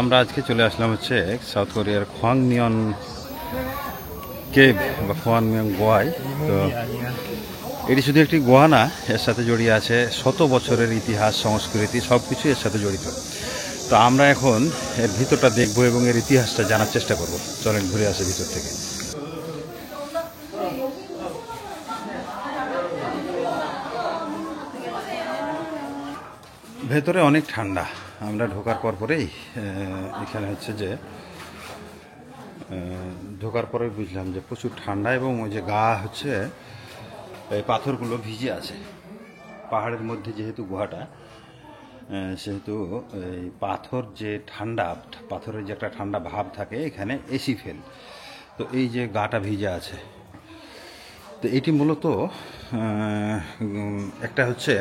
আমরা আজকে চলে আসলাম হচ্ছে সাউথ কোরিয়ার খোয়াংমিয়ন কেভ বা খোয়াংমিয়ন গোয়ায়। তো এটি শুধু একটি গোয়া না, এর সাথে জড়িয়ে আছে শত বছরের ইতিহাস, সংস্কৃতি, সব কিছু এর সাথে জড়িত। তো আমরা এখন এর ভিতরটা দেখবো এবং এর ইতিহাসটা জানার চেষ্টা করব। চলেন ঘুরে আসে ভিতর থেকে। ভেতরে অনেক ঠান্ডা। আমরা ঢোকার পরেই এখানে হচ্ছে যে ঢোকার পরে বুঝলাম যে প্রচুর ঠান্ডা এবং ওই যে গা হচ্ছে এই পাথরগুলো ভিজে আছে। পাহাড়ের মধ্যে যেহেতু গুহাটা, সেহেতু এই পাথর যে ঠান্ডা, পাথরের যে একটা ঠান্ডা ভাব থাকে এখানে এসি ফেল। তো এই যে গাটা ভিজে আছে, তো এটি মূলত একটা হচ্ছে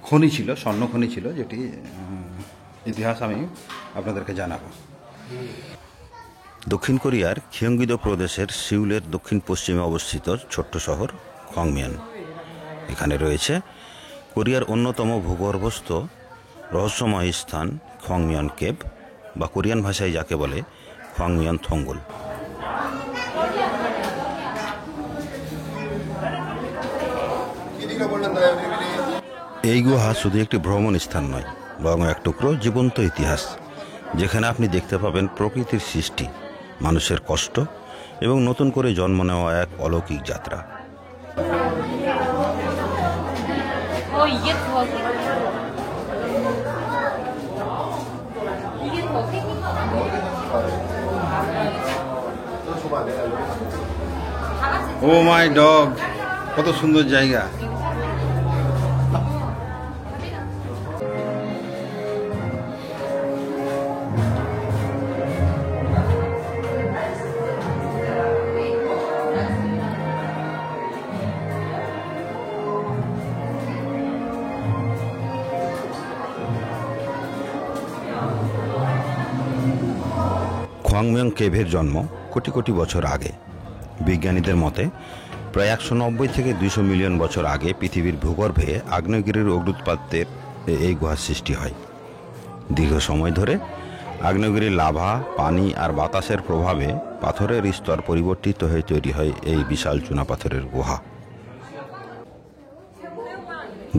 খনি ছিল, স্বর্ণ খনি ছিল, যেটি ইতিহাস আমি আপনাদেরকে জানাবো। দক্ষিণ কোরিয়ার খিয়ংগিদো প্রদেশের সিউলের দক্ষিণ পশ্চিমে অবস্থিত ছোট্ট শহর খোয়াংমিয়ন। এখানে রয়েছে কোরিয়ার অন্যতম ভূগর্ভস্থ রহস্যময় স্থান খোয়াংমিয়ন কেভ, বা কোরিয়ান ভাষায় যাকে বলে খোয়াংমিয়ন থঙ্গুল। এই গুহা শুধু একটি ভ্রমণ স্থান নয়, বরং এক টুকরো জীবন্ত ইতিহাস, যেখানে আপনি দেখতে পাবেন প্রকৃতির সৃষ্টি, মানুষের কষ্ট এবং নতুন করে জন্ম নেওয়া এক অলৌকিক যাত্রা। ও মাই ডগ, কত সুন্দর জায়গা। খোয়াংমিয়ন কেভের জন্ম কোটি কোটি বছর আগে। বিজ্ঞানীদের মতে প্রায় 190 থেকে 200 মিলিয়ন বছর আগে পৃথিবীর ভূগর্ভে আগ্নেয়গিরির অগ্নুৎপাতের এই গুহার সৃষ্টি হয়। দীর্ঘ সময় ধরে আগ্নেয়গিরির লাভা, পানি আর বাতাসের প্রভাবে পাথরের স্তর পরিবর্তিত হয়ে তৈরি হয় এই বিশাল চুনাপাথরের গুহা।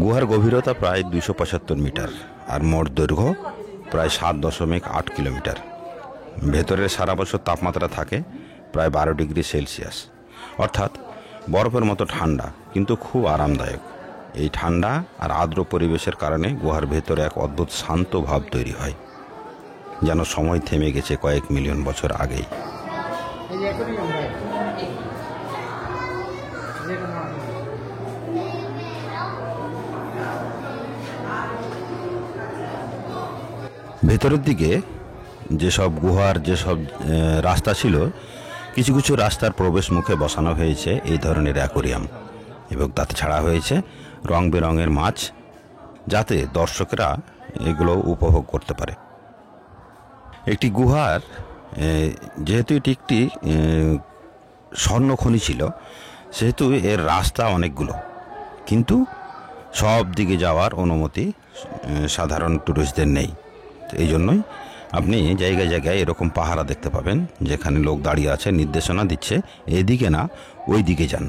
গুহার গভীরতা প্রায় 275 মিটার আর মোট দৈর্ঘ্য প্রায় 7.8 কিলোমিটার। ভেতরের সারা বছর তাপমাত্রা থাকে প্রায় 12 ডিগ্রি সেলসিয়াস, অর্থাৎ বরফের মতো ঠান্ডা, কিন্তু খুব আরামদায়ক। এই ঠান্ডা আর আর্দ্র পরিবেশের কারণে গুহার ভেতরে এক অদ্ভুত শান্ত ভাব তৈরি হয়, যেন সময় থেমে গেছে কয়েক মিলিয়ন বছর আগেই। ভেতরের দিকে যেসব গুহার যেসব রাস্তা ছিল, কিছু কিছু রাস্তার প্রবেশ মুখে বসানো হয়েছে এই ধরনের অ্যাকোরিয়াম, এবং তাতে ছাড়া হয়েছে রং বেরঙের মাছ, যাতে দর্শকরা এগুলো উপভোগ করতে পারে। একটি গুহার, যেহেতু এটি একটি স্বর্ণ খনি ছিল, সেহেতু এর রাস্তা অনেকগুলো, কিন্তু সব দিকে যাওয়ার অনুমতি সাধারণ টুরিস্টদের নেই। তো এই জন্যই আপনি জায়গায় জায়গায় এরকম পাহারা দেখতে পাবেন, যেখানে লোক দাঁড়িয়ে আছে, নির্দেশনা দিচ্ছে এদিকে না ওই দিকে যান।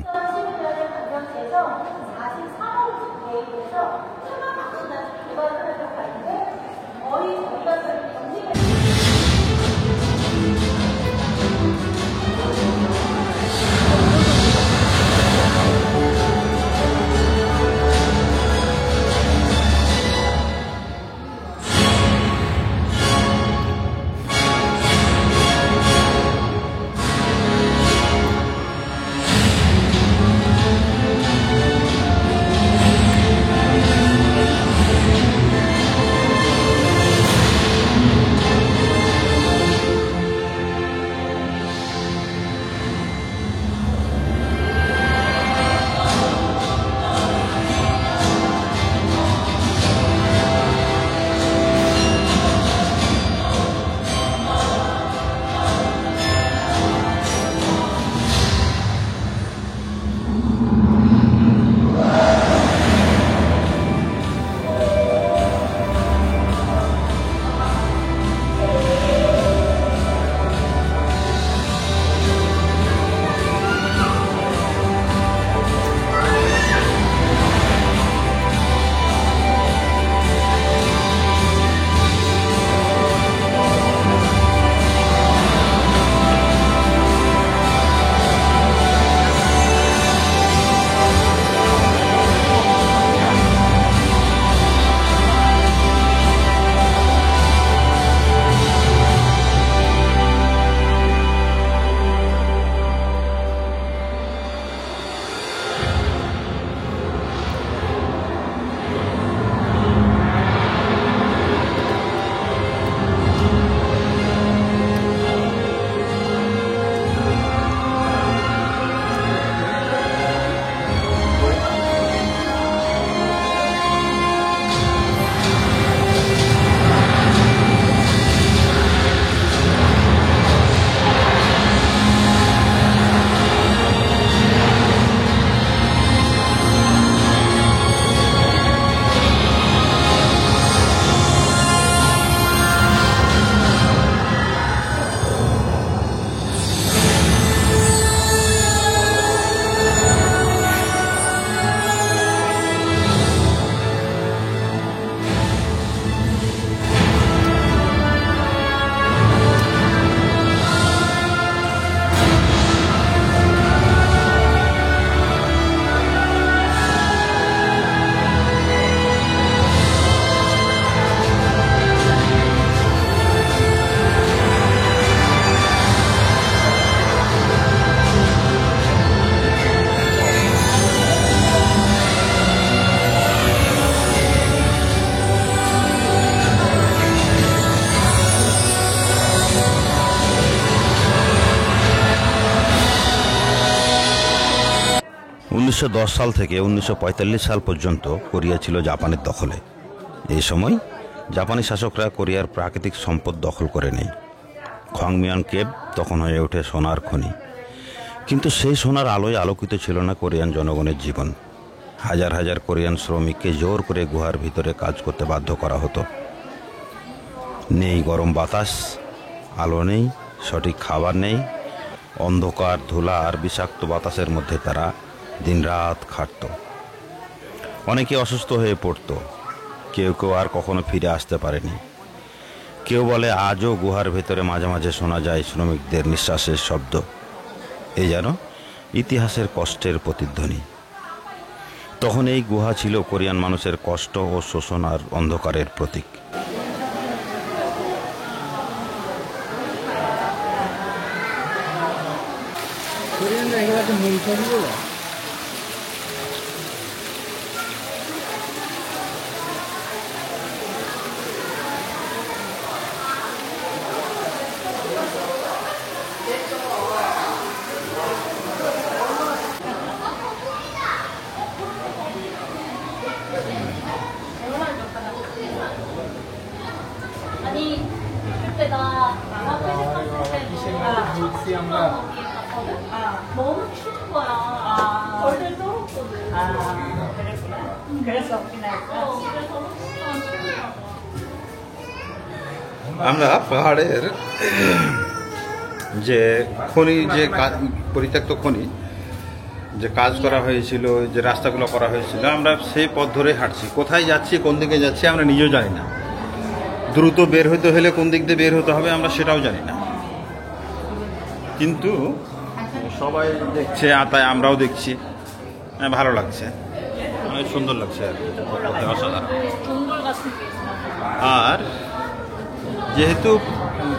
1910 সাল থেকে 1945 সাল পর্যন্ত কোরিয়া ছিল জাপানের দখলে। এই সময় জাপানি শাসকরা কোরিয়ার প্রাকৃতিক সম্পদ দখল করে নেয়। খংমিয়ং কেভ তখন হয়ে ওঠে সোনার খনি। কিন্তু সেই সোনার আলোয় আলোকিত ছিল না কোরিয়ান জনগণের জীবন। হাজার হাজার কোরিয়ান শ্রমিককে জোর করে গুহার ভিতরে কাজ করতে বাধ্য করা হতো। নেই গরম বাতাস, আলো নেই, সঠিক খাবার নেই। অন্ধকার, ধুলা আর বিষাক্ত বাতাসের মধ্যে তারা দিনরাত খাটত। অনেকে অসুস্থ হয়ে পড়ত, কেউ কেউ আর কখনো ফিরে আসতে পারেনি। কেউ বলে আজও গুহার ভেতরে মাঝে মাঝে শোনা যায় শ্রমিকদের নিঃশ্বাসের শব্দ। এই যেন ইতিহাসের কষ্টের প্রতিধ্বনি। তখন এই গুহা ছিল কোরিয়ান মানুষের কষ্ট ও শোষণ আর অন্ধকারের প্রতীক। 아니 그때 나 앞에 갔을 때 너무 추운 거야. 벌들 떨었거든. 그랬구나. 그래서 웃긴 할까? 그래서 혹시나 추우냐고. আমরা পাহাড়ের যে খনি, যে পরিত্যক্ত খনি যে কাজ করা হয়েছিল, যে রাস্তাগুলো করা হয়েছিল, আমরা সেই পথ ধরে হাঁটছি। কোথায় যাচ্ছি, কোন দিকে যাচ্ছি আমরা নিজেও জানি না। দ্রুত বের হতে হলে কোন দিক দিয়ে বের হতে হবে আমরা সেটাও জানি না। কিন্তু সবাই দেখছে, তাই আমরাও দেখছি। ভালো লাগছে, অনেক সুন্দর লাগছে আর কি, অসাধারণ। 동굴 같은 게 있어. আর যেহেতু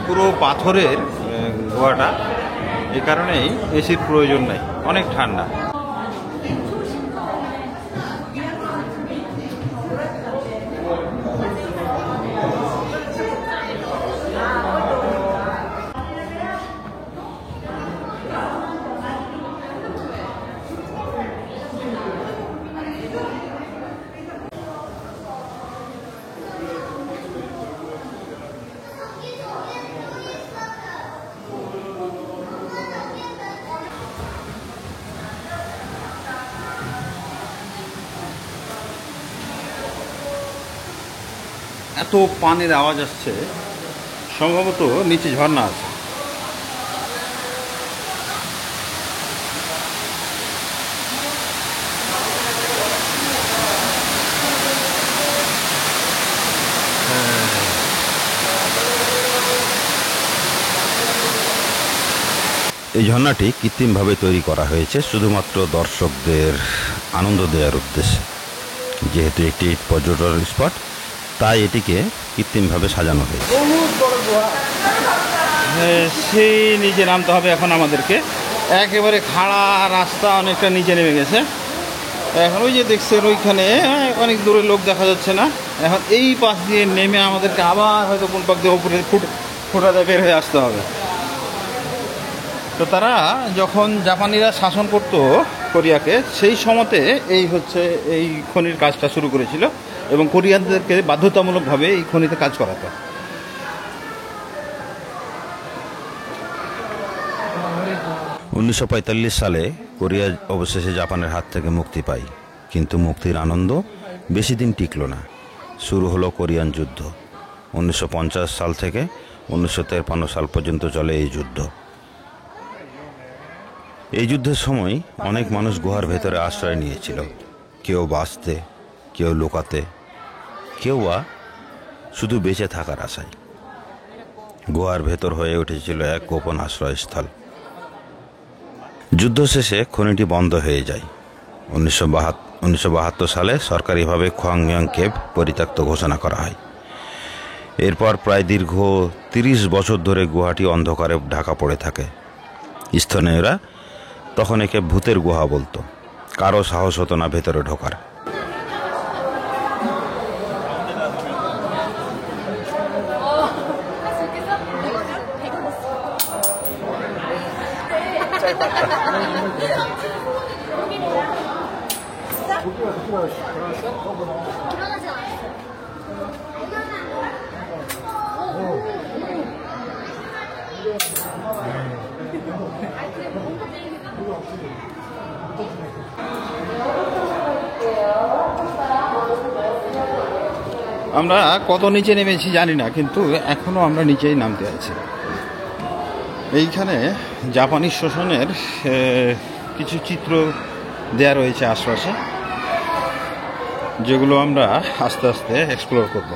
পুরো পাথরের গুহাটা, এই কারণেই এসির প্রয়োজন নাই, অনেক ঠান্ডা। এত পানির আওয়াজ আসছে, সম্ভবত নিচে ঝর্ণা আছে। এই ঝর্ণাটি কৃত্রিমভাবে তৈরি করা হয়েছে শুধুমাত্র দর্শকদের আনন্দ দেওয়ার উদ্দেশ্যে। যেহেতু একটি পর্যটন স্পট, তাই এটিকে কৃত্রিমভাবে সাজানো হয়েছে। সেই নিচে নামতে হবে এখন আমাদেরকে। একেবারে খাড়া রাস্তা, অনেকটা নিচে নেমে গেছে। এখন ওই যে দেখছেন ওইখানে অনেক দূরে লোক দেখা যাচ্ছে না। এখন এই পাশ দিয়ে নেমে আমাদেরকে আবার হয়তো কোন পাক দিয়ে উপরে ফুটাতে বের হয়ে আসতে হবে। তো তারা যখন জাপানিরা শাসন করতো কোরিয়াকে, সেই সময়তে এই হচ্ছে এই খনির কাজটা শুরু করেছিল এবং কোরিয়ানদেরকে বাধ্যতামূলকভাবে এই খনিতে কাজ করাতো। 1945 সালে কোরিয়া অবশেষে জাপানের হাত থেকে মুক্তি পায়, কিন্তু মুক্তির আনন্দ বেশি দিন টিকল না। শুরু হলো কোরিয়ান যুদ্ধ। 1950 সাল থেকে 1953 সাল পর্যন্ত চলে এই যুদ্ধ। এই যুদ্ধের সময় অনেক মানুষ গুহার ভেতরে আশ্রয় নিয়েছিল, কেউ বাঁচতে, কেউ লুকাতে, কেউ বা শুধু বেঁচে থাকার আশায়। গুহার ভেতর হয়ে উঠেছিল এক গোপন আশ্রয়স্থল। যুদ্ধ শেষে খনিটি বন্ধ হয়ে যায়। 1972 সালে সরকারিভাবে খংমিয়ং কেভ পরিত্যক্ত ঘোষণা করা হয়। এরপর প্রায় দীর্ঘ 30 বছর ধরে গুহাটি অন্ধকারে ঢাকা পড়ে থাকে। স্থানীয়রা তখন একে ভূতের গুহা বলতো। কারো সাহস হতো না ভেতরে ঢোকার। 돌아가지 않았어요. আমরা কত নিচে নেমেছি জানি না, কিন্তু এখনো আমরা নিচেই নামতে আছি। এইখানে জাপানি শোষণের কিছু চিত্র দেয়া রয়েছে আশপাশে, যেগুলো আমরা আস্তে আস্তে এক্সপ্লোর করব।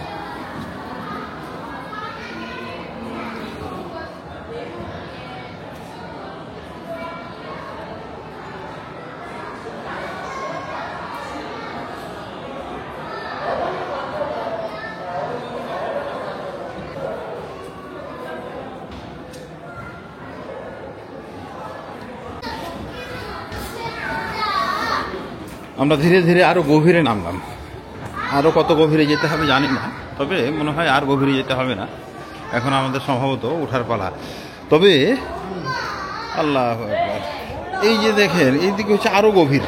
আমরা ধীরে ধীরে আরো গভীরে নামলাম। আরো কত গভীরে যেতে হবে জানি না, তবে মনে হয় আর গভীরে যেতে হবে না, এখন আমাদের সম্ভবত ওঠার পালা। তবে আল্লাহু আকবার, এই যে দেখেন এইদিকে হচ্ছে আরো গভীর,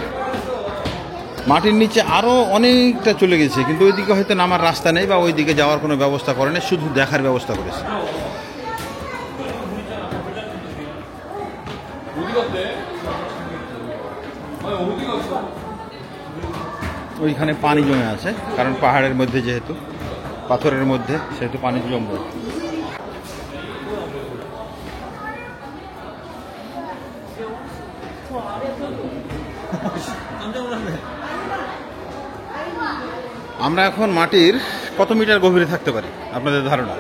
মাটির নিচে আরো অনেকটা চলে গেছে, কিন্তু ওইদিকে হয়তো নামার রাস্তা নেই বা ওইদিকে যাওয়ার কোনো ব্যবস্থা করে নেই, শুধু দেখার ব্যবস্থা করেছে। ওইখানে পানি জমে আছে, কারণ পাহাড়ের মধ্যে যেহেতু, পাথরের মধ্যে, সেহেতু পানি জমবে। আমরা এখন মাটির কত মিটার গভীরে থাকতে পারি আপনাদের ধারণা?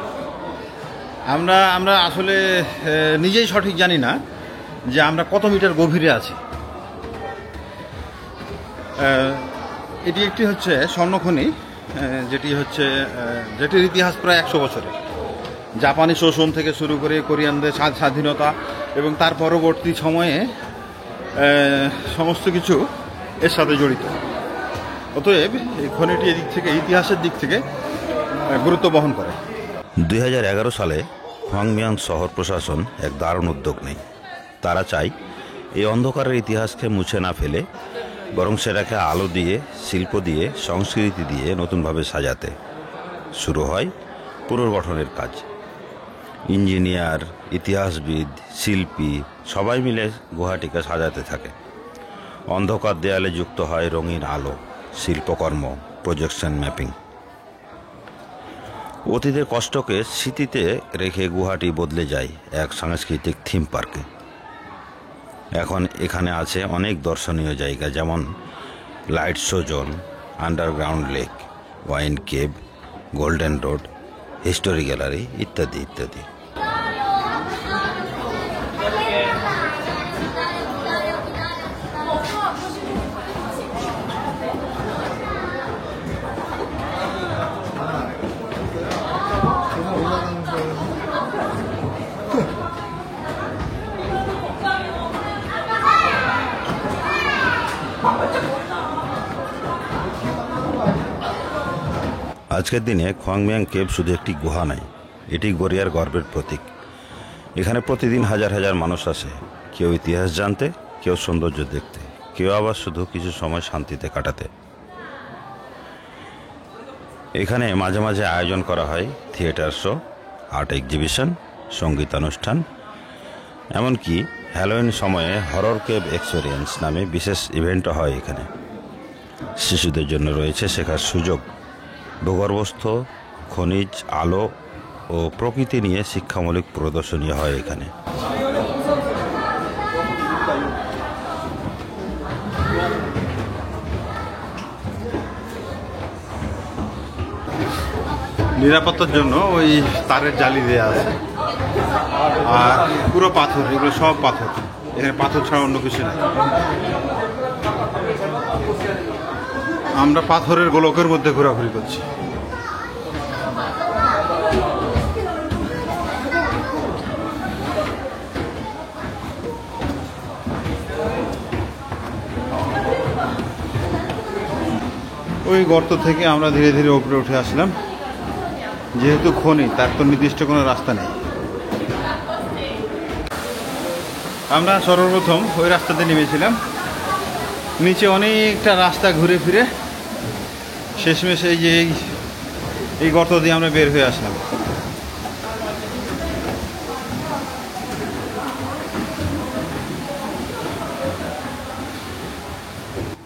আমরা আসলে নিজেই সঠিক জানি না যে আমরা কত মিটার গভীরে আছি। এটি একটি হচ্ছে স্বর্ণখনি, যেটির ইতিহাস প্রায় 100 বছরের। জাপানি শোষণ থেকে শুরু করে কোরিয়ানদের স্বাধীনতা এবং তার পরবর্তী সময়ে সমস্ত কিছু এর সাথে জড়িত। অতএব এই খনিটি এদিক থেকে, ইতিহাসের দিক থেকে গুরুত্ব বহন করে। 2011 সালে হোয়াংমিয়াং শহর প্রশাসন এক দারুণ উদ্যোগ নেয়। তারা চায় এই অন্ধকারের ইতিহাসকে মুছে না ফেলে, বরং সেটাকে আলো দিয়ে, শিল্প দিয়ে, সংস্কৃতি দিয়ে নতুনভাবে সাজাতে। শুরু হয় পুনর্গঠনের কাজ। ইঞ্জিনিয়ার, ইতিহাসবিদ, শিল্পী সবাই মিলে গুহাটিকে সাজাতে থাকে। অন্ধকার দেয়ালে যুক্ত হয় রঙিন আলো, শিল্পকর্ম, প্রজেকশন ম্যাপিং। অতীতের কষ্টকে স্মৃতিতে রেখে গুহাটি বদলে যায় এক সাংস্কৃতিক থিম পার্কে। এখন এখানে আছে অনেক দর্শনীয় জায়গা, যেমন light show zone, underground lake, wine cave, golden road, history gallery ইত্যাদি ইত্যাদি। আজকের দিনে খোয়াংমিয়াং কেভ শুধু একটি গুহা নয়, এটি গড়িয়ার গর্বের প্রতীক। এখানে প্রতিদিন হাজার হাজার মানুষ আসে, কেউ ইতিহাস জানতে, কেউ সৌন্দর্য দেখতে, কেউ আবার শুধু কিছু সময় শান্তিতে কাটাতে। এখানে মাঝে মাঝে আয়োজন করা হয় থিয়েটার শো, আর্ট এক্সিবিশন, সঙ্গীতানুষ্ঠান, এমনকি হ্যালোউইন সময়ে হরর কেভ এক্সপেরিয়েন্স নামে বিশেষ ইভেন্টও হয় এখানে। শিশুদের জন্য রয়েছে শেখার সুযোগ। ভূগর্ভস্থ খনিজ, আলো ও প্রকৃতি নিয়ে শিক্ষামূলক প্রদর্শনী হয় এখানে। নিরাপত্তার জন্য ওই তারের জালি দেওয়া আছে, আর পুরো পাথর, এগুলো সব পাথর, এখানে পাথর ছাড়া অন্য কিছু নেই। আমরা পাথরের গোলকের মধ্যে ঘোরাঘুরি করছি। ওই গর্ত থেকে আমরা ধীরে ধীরে উপরে উঠে আসলাম। যেহেতু খনি, তার তো নির্দিষ্ট কোনো রাস্তা নেই। আমরা সর্বপ্রথম ওই রাস্তাতে নেমেছিলাম, নিচে অনেকটা রাস্তা ঘুরে ফিরে শেষমেশ এই যে এই গর্ত দিয়ে আমরা বের হয়ে আসলাম।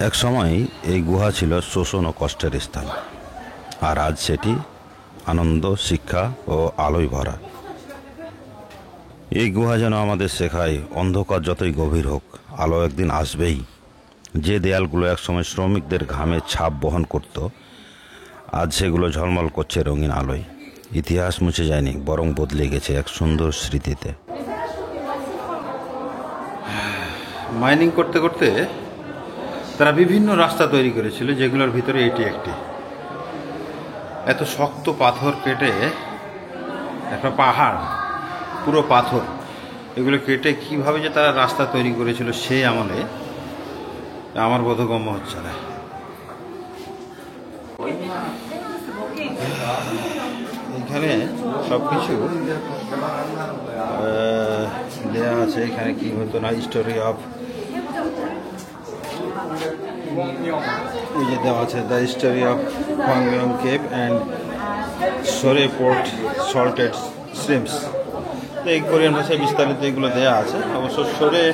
এক সময় এই গুহা ছিল শোষণ ও কষ্টের স্থান, আর আজ সেটি আনন্দ, শিক্ষা ও আলোয় ভরা। এই গুহা যেন আমাদের শেখায়, অন্ধকার যতই গভীর হোক, আলো একদিন আসবেই। যে দেয়ালগুলো একসময় শ্রমিকদের ঘামের ছাপ বহন করত, আজ সেগুলো ঝলমল করছে রঙিন আলোয়। ইতিহাস মুছে যায়নি, বরং বদলে গেছে এক সুন্দর স্মৃতিতে। মাইনিং করতে করতে তারা বিভিন্ন রাস্তা তৈরি করেছিল, যেগুলোর ভিতরে এটি একটি। এত শক্ত পাথর কেটে একটা পাহাড়, পুরো পাথর, এগুলো কেটে কিভাবে যে তারা রাস্তা তৈরি করেছিল সেই আমলে আমার বোধগম্য হচ্ছে না। এখানে সব কিছু দেওয়া আছে। এখানে কি হতো না, স্টোরি অফ, এই যে দেওয়া আছে দ্য স্টোরি অফ হোয়াংমিয়ং cave and Sorae port salted shrimps. তো এই কোরিয়ান ভাষায় বিস্তারিত এগুলো দেওয়া আছে। অবশ্য সোরে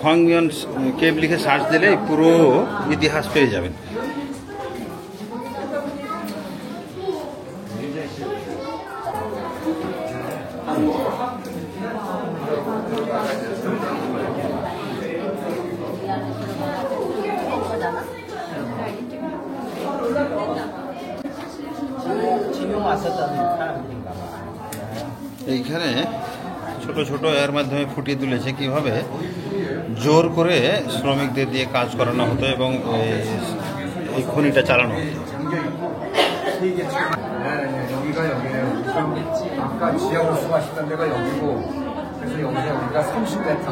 হোয়াংমিয়ং কেভ লিখে সার্চ দিলে পুরো ইতিহাস পেয়ে যাবেন। এইখানে ছোট ছোট এর মাধ্যমে ফুটিয়ে তুলেছে কিভাবে জোর করে শ্রমিকদের দিয়ে কাজ করানো হতো এবং এই খনিটা চালানো হতো। 아까 지하로 수거하셨던 데가 여기고, 그래서 여기서 우리가 30m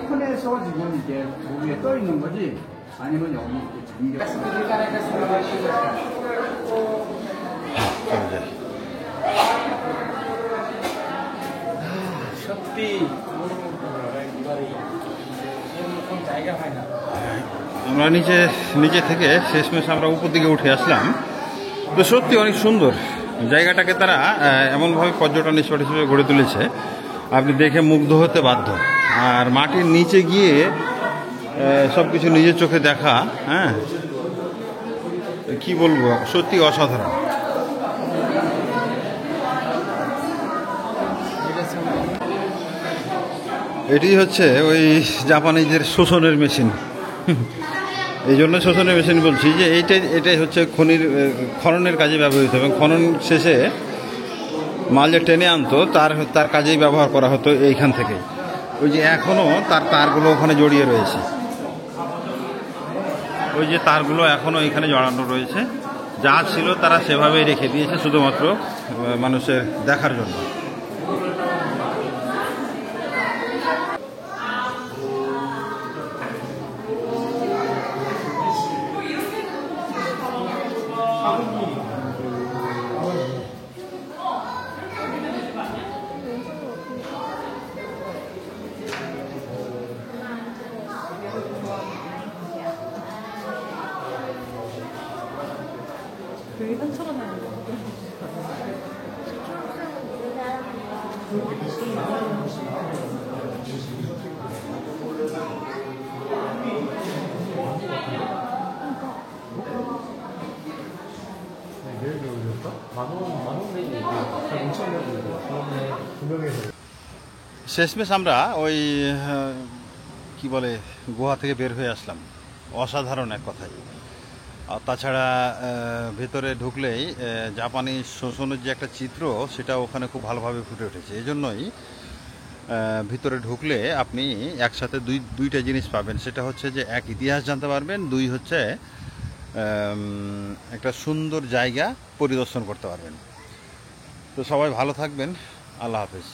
콘에서 지금 이게 위에 떠 있는 거지, 아니면 여기 이렇게 সত্যি এরকম জায়গা হয় না। আমরা নিচে থেকে শেষমেশ আমরা উপর দিকে উঠে আসলাম। তো সত্যি অনেক সুন্দর জায়গাটাকে তারা এমনভাবে পর্যটন স্পট হিসেবে গড়ে তুলেছে, আপনি দেখে মুগ্ধ হতে বাধ্য। আর মাটির নিচে গিয়ে সব কিছু নিজের চোখে দেখা, হ্যাঁ কি বলবো, সত্যি অসাধারণ। এটি হচ্ছে ওই জাপানিজদের শোষণের মেশিন। এই জন্য শোষণের মেশিন বলছি যে এটাই হচ্ছে খননের কাজে ব্যবহৃত, এবং খনন শেষে মাল যে টেনে আনতো তার কাজেই ব্যবহার করা হতো এইখান থেকে। ওই যে এখনও তারগুলো ওখানে জড়িয়ে রয়েছে, ওই যে তারগুলো এখনও এখানে জড়ানো রয়েছে। যা ছিল তারা সেভাবেই রেখে দিয়েছে শুধুমাত্র মানুষের দেখার জন্য। শেষমেশ আমরা ওই কি বলে গুহা থেকে বের হয়ে আসলাম। অসাধারণ এক কথায়। আর তাছাড়া ভেতরে ঢুকলেই জাপানি শোষণের যে একটা চিত্র, সেটা ওখানে খুব ভালোভাবে ফুটে উঠেছে। এই জন্যই ভিতরে ঢুকলে আপনি একসাথে দুইটা জিনিস পাবেন। সেটা হচ্ছে যে এক, ইতিহাস জানতে পারবেন, দুই হচ্ছে একটা সুন্দর জায়গা পরিদর্শন করতে পারবেন। তো সবাই ভালো থাকবেন। আল্লাহ হাফেজ।